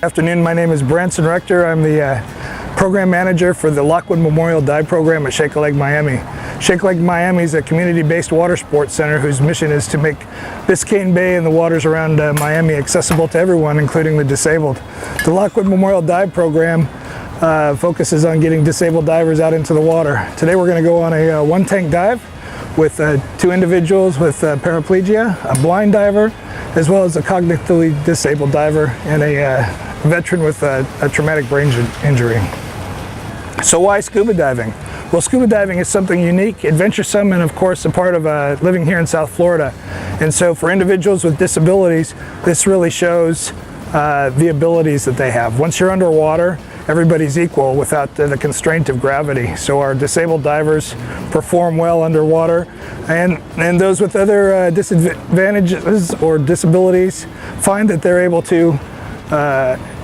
Good afternoon, my name is Branson Rector. I'm the Program Manager for the Lockwood Memorial Dive Program at Shake Lake, Miami. Shake Lake, Miami is a community-based water sports center whose mission is to make Biscayne Bay and the waters around Miami accessible to everyone, including the disabled. The Lockwood Memorial Dive Program focuses on getting disabled divers out into the water. Today we're going to go on a one-tank dive with two individuals with paraplegia, a blind diver, as well as a cognitively disabled diver and a veteran with a traumatic brain injury. So why scuba diving? Well, scuba diving is something unique, adventuresome, and of course a part of living here in South Florida. And so for individuals with disabilities, this really shows the abilities that they have. Once you're underwater, everybody's equal without the constraint of gravity. So our disabled divers perform well underwater, and those with other disadvantages or disabilities find that they're able to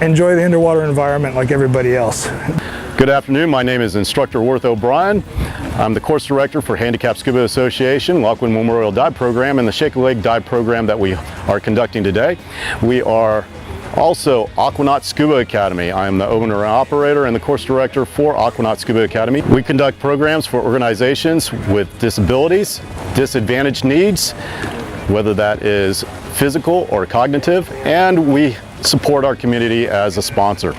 enjoy the underwater environment like everybody else. Good afternoon, my name is Instructor Worth O'Brien. I'm the course director for Handicapped Scuba Association, Lockwood Memorial Dive Program, and the Shake Lake Dive Program that we are conducting today. We are also Aquanaut Scuba Academy. I am the owner and operator and the course director for Aquanaut Scuba Academy. We conduct programs for organizations with disabilities, disadvantaged needs, whether that is physical or cognitive, and we support our community as a sponsor.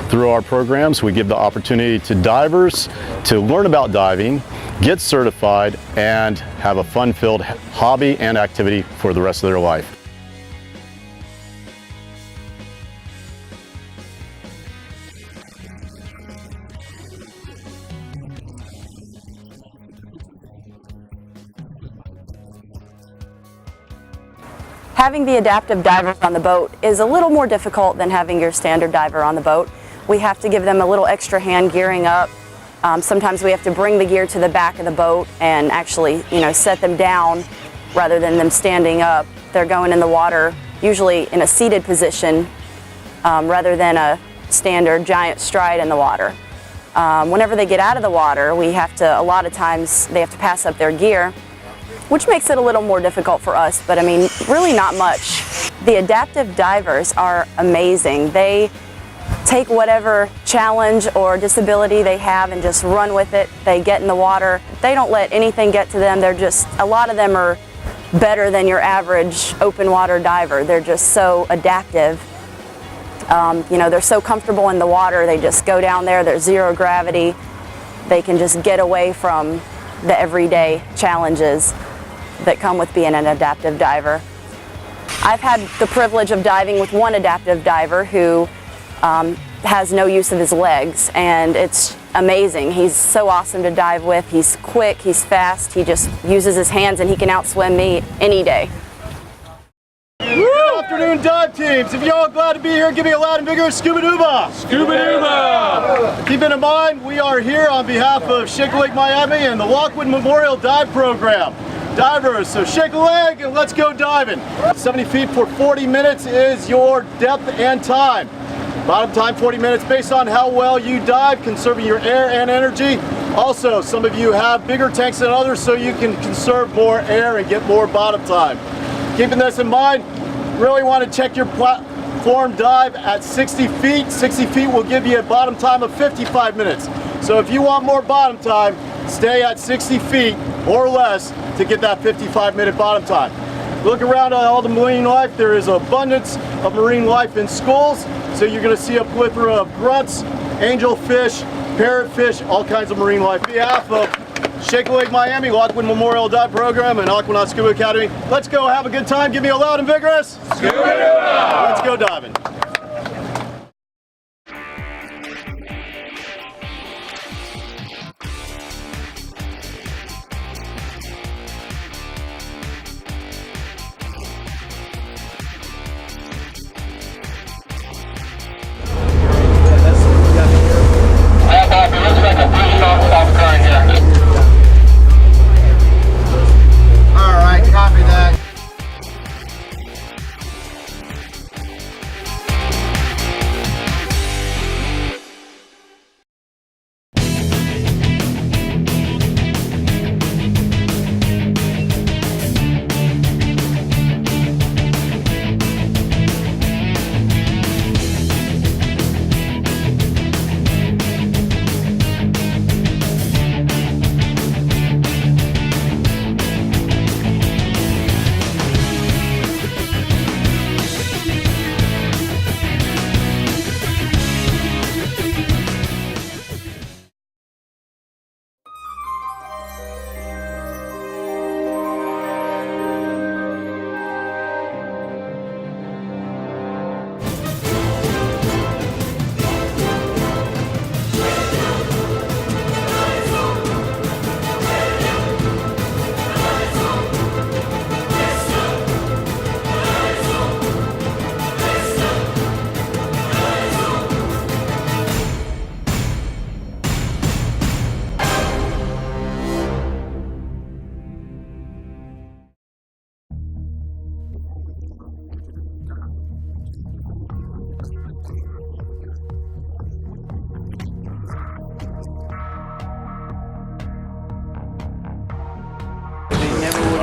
Through our programs, we give the opportunity to divers to learn about diving, get certified, and have a fun-filled hobby and activity for the rest of their life. Having the adaptive divers on the boat is a little more difficult than having your standard diver on the boat. We have to give them a little extra hand gearing up. Sometimes we have to bring the gear to the back of the boat and actually, set them down rather than them standing up. They're going in the water usually in a seated position rather than a standard giant stride in the water. Whenever they get out of the water, a lot of times they have to pass up their gear, which makes it a little more difficult for us, but really not much. The adaptive divers are amazing. They take whatever challenge or disability they have and just run with it. They get in the water. They don't let anything get to them. A lot of them are better than your average open water diver. They're just so adaptive. They're so comfortable in the water. They just go down there. There's zero gravity. They can just get away from the everyday challenges that come with being an adaptive diver. I've had the privilege of diving with one adaptive diver who has no use of his legs, and it's amazing. He's so awesome to dive with. He's quick, he's fast, he just uses his hands and he can outswim me any day. Good afternoon, dive teams. If you're all glad to be here, give me a loud and vigorous scuba-dooba. Scuba-dooba! Keeping in mind, we are here on behalf of Shake Lake, Miami and the Lockwood Memorial Dive Program. Divers, so shake a leg and let's go diving. 70 feet for 40 minutes is your depth and time. Bottom time 40 minutes based on how well you dive, conserving your air and energy. Also, some of you have bigger tanks than others, so you can conserve more air and get more bottom time. Keeping this in mind, really want to check your platform dive at 60 feet. 60 feet will give you a bottom time of 55 minutes. So if you want more bottom time, stay at 60 feet or less to get that 55-minute bottom time. Look around at all the marine life. There is abundance of marine life in schools. So you're going to see a plethora of grunts, angelfish, parrotfish, all kinds of marine life. On behalf of Shake Lake, Miami, Lockwood Memorial Dive Program, and Aquanaut Scuba Academy, let's go have a good time. Give me a loud and vigorous scuba! Let's go diving. Alright, copy that.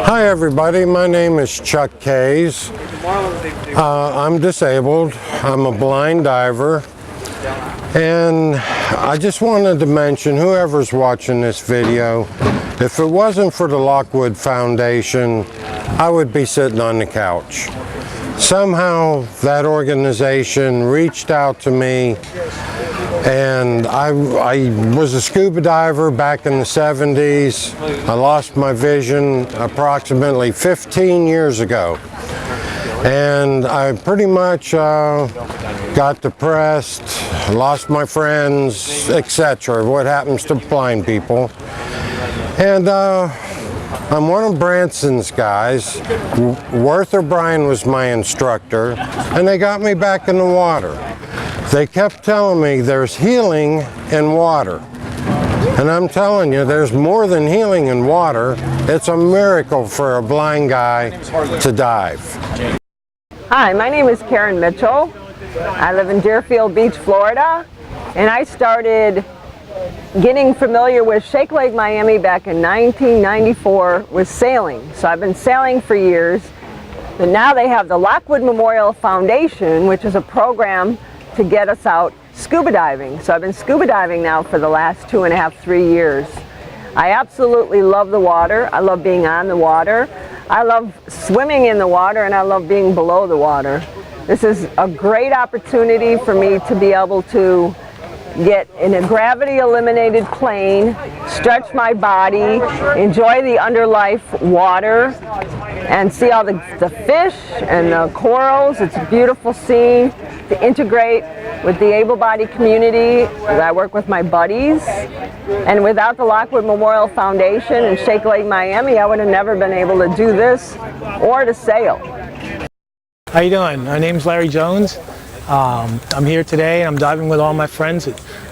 Hi everybody, my name is Chuck Kays. I'm disabled. I'm a blind diver. And I just wanted to mention, whoever's watching this video, if it wasn't for the Lockwood Foundation, I would be sitting on the couch. Somehow that organization reached out to me, and I was a scuba diver back in the 70s. I lost my vision approximately 15 years ago. And I pretty much got depressed, lost my friends, etc. What happens to blind people. And I'm one of Branson's guys. Worth O'Brien was my instructor, and they got me back in the water. They kept telling me there's healing in water. And I'm telling you, there's more than healing in water. It's a miracle for a blind guy to dive. Hi, my name is Karen Mitchell. I live in Deerfield Beach, Florida, and I started getting familiar with Shake Lake Miami back in 1994 with sailing. So I've been sailing for years, but now they have the Lockwood Memorial Foundation, which is a program to get us out scuba diving. So I've been scuba diving now for the last 2.5, 3 years. I absolutely love the water. I love being on the water. I love swimming in the water, and I love being below the water. This is a great opportunity for me to be able to get in a gravity eliminated plane, stretch my body, enjoy the underlife water, and see all the fish and the corals. It's a beautiful scene to integrate with the able-bodied community. I work with my buddies, and without the Lockwood Memorial Foundation and Shake Lake Miami, I would have never been able to do this or to sail. How you doing? My name's Larry Jones. I'm here today. I'm diving with all my friends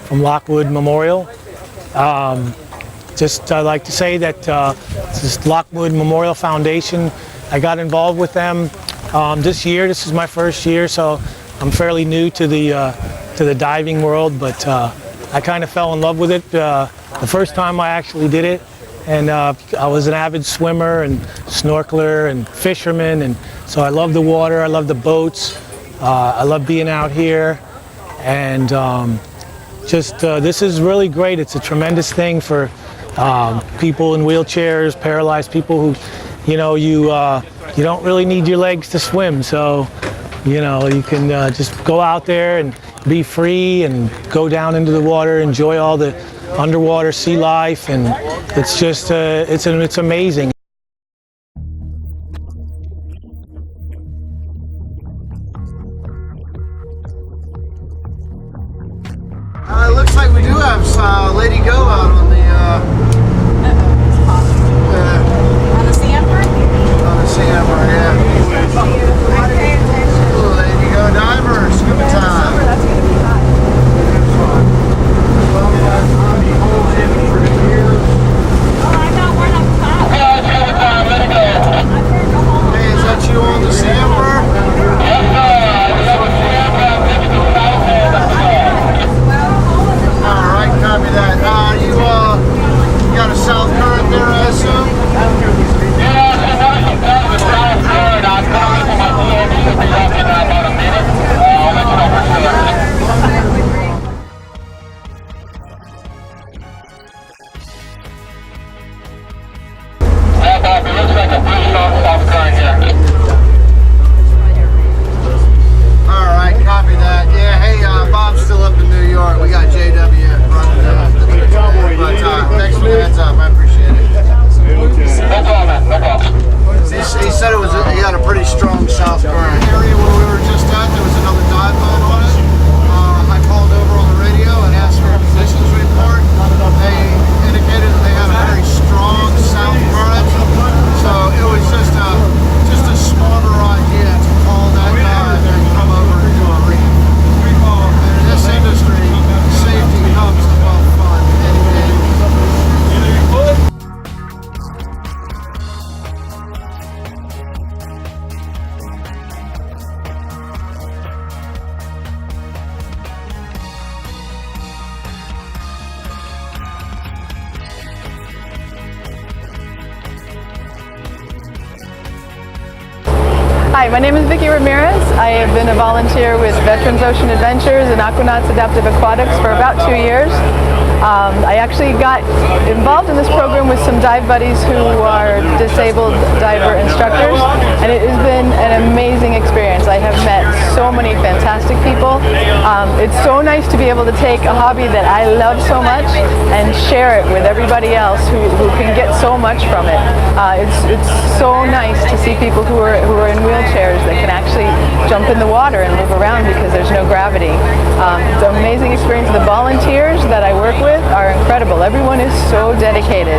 from Lockwood Memorial. I'd like to say that this is Lockwood Memorial Foundation. I got involved with them this year. This is my first year, so I'm fairly new to the diving world, but I kind of fell in love with it the first time I actually did it. And I was an avid swimmer and snorkeler and fisherman, and so I love the water, I love the boats, I love being out here, and this is really great. It's a tremendous thing for people in wheelchairs, paralyzed people who, you don't really need your legs to swim, so you can just go out there and be free and go down into the water, enjoy all the underwater sea life, and it's just it's amazing. It looks like we do have Lady Go out on the Sea Emperor? on the Sea Emperor, yeah. Ooh, Lady Go diver, scuba time. That's going to be hot. Oh, I got one up top. Hey, is that you on the Sea Emperor? Alright, copy that. You got a south current there, I assume? Yeah, I got some south current. I'm coming from Hi, my name is Vicki Ramirez. I have been a volunteer with Veterans Ocean Adventures and Aquanauts Adaptive Aquatics for about 2 years. I actually got involved in this program with some dive buddies who are disabled diver instructors, and it has been an amazing experience. I have met so many fantastic people. It's so nice to be able to take a hobby that I love so much and share it with everybody else who can get so much from it. It's so nice to see people who are in wheelchairs that can actually jump in the water and move around because there's no gravity. It's an amazing experience. The volunteers that I work with are incredible. Everyone is so dedicated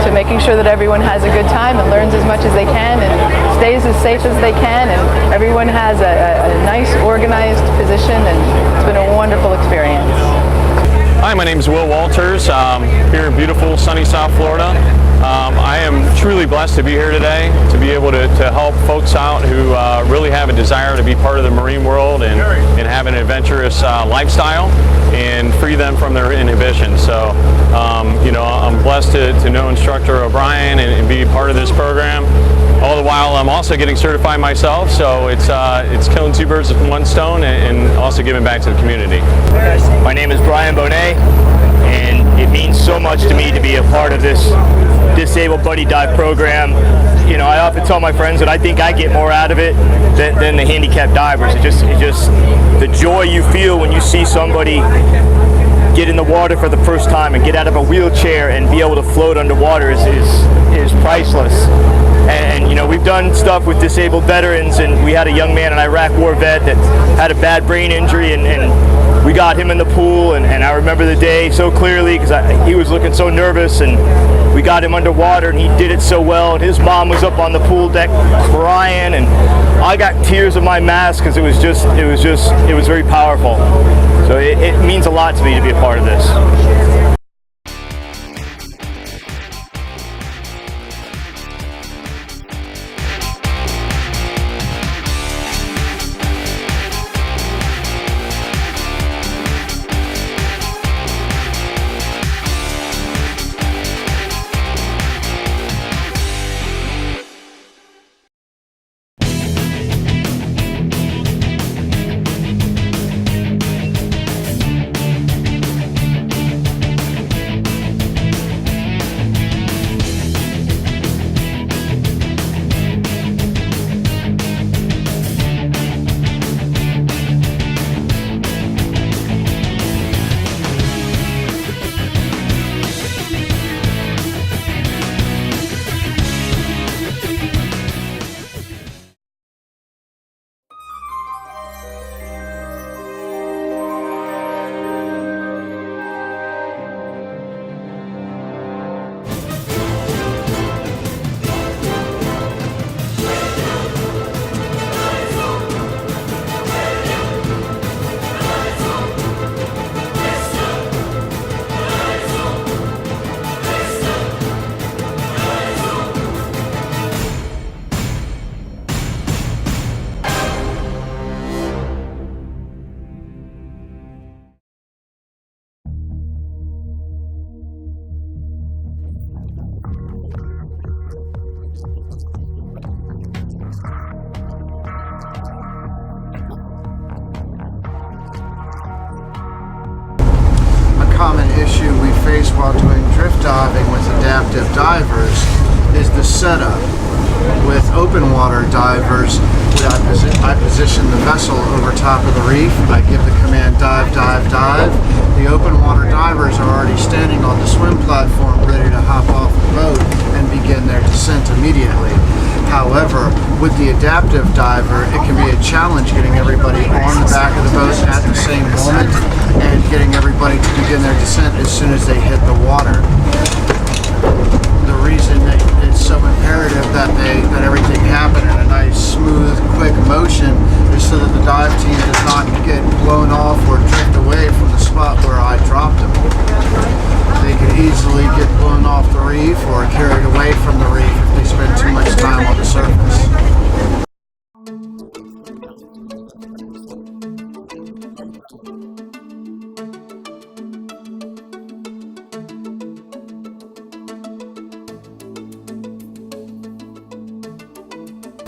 to making sure that everyone has a good time and learns as much as they can and stays as safe as they can, and everyone has a nice organized position, and it's been a wonderful experience. Hi, my name is Will Walters, here in beautiful sunny South Florida. I am truly blessed to be here today, to be able to help folks out who really have a desire to be part of the marine world and have an adventurous lifestyle and free them from their inhibitions. So, you know, I'm blessed to know Instructor O'Brien and be part of this program. All the while, I'm also getting certified myself, so it's killing two birds with one stone and also giving back to the community. My name is Brian Bonet, and it means so much to me to be a part of this Disabled Buddy Dive program. You know, I often tell my friends that I think I get more out of it than the handicapped divers. It just the joy you feel when you see somebody get in the water for the first time and get out of a wheelchair and be able to float underwater is priceless. And you know, we've done stuff with disabled veterans, and we had a young man, an Iraq war vet, that had a bad brain injury, and we got him in the pool, and I remember the day so clearly because he was looking so nervous, and we got him underwater, and he did it so well, and his mom was up on the pool deck crying, and I got tears in my mask because it was very powerful. So it means a lot to me to be a part of this. Common issue we face while doing drift diving with adaptive divers is the setup. With open water divers, I position the vessel over top of the reef. I give the command dive, dive, dive. The open water divers are already standing on the swim platform ready to hop off the boat and begin their descent immediately. However, with the adaptive diver, it can be a challenge getting everybody on the back of the boat at the same moment and getting everybody to begin their descent as soon as they hit the water. The reason that it's so imperative that everything happen in a nice, smooth, quick motion is so that the dive team does not get blown off or drift away from the spot where I dropped them. They could easily get blown off the reef or carried away from the reef if they spend too much time on the surface.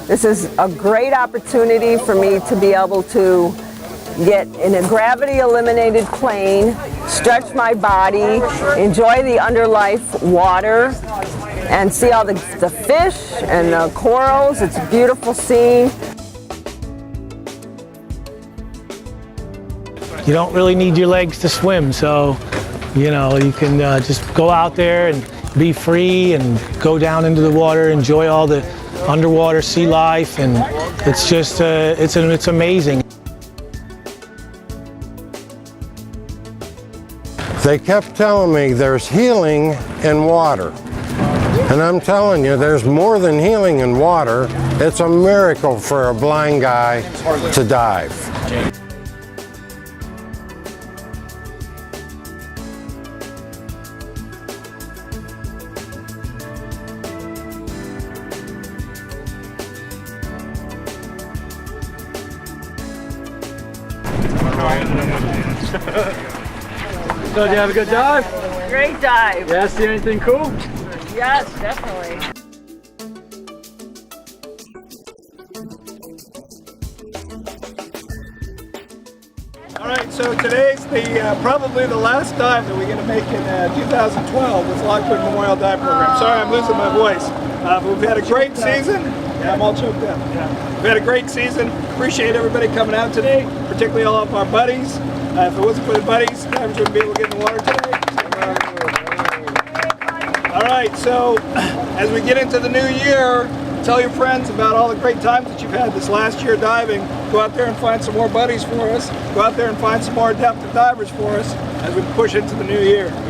This is a great opportunity for me to be able to get in a gravity eliminated plane, stretch my body, enjoy the underlife water, and see all the fish and the corals. It's a beautiful scene. You don't really need your legs to swim, so you know, you can just go out there and be free and go down into the water, enjoy all the underwater sea life, and it's just it's amazing. They kept telling me there's healing in water. And I'm telling you, there's more than healing in water. It's a miracle for a blind guy to dive. So did you have a good dive? Great dive. Yeah, see anything cool? Yes, definitely. All right, so today's probably the last dive that we're going to make in 2012 with Lockwood Memorial Dive Program. Sorry, I'm losing my voice. But we've had a great season. Yeah, I'm all choked up. We've had a great season. Appreciate everybody coming out today, particularly all of our buddies. If it wasn't for the buddies, divers wouldn't be able to get in the water today. All right, so as we get into the new year, tell your friends about all the great times that you've had this last year diving. Go out there and find some more buddies for us. Go out there and find some more adaptive divers for us as we push into the new year.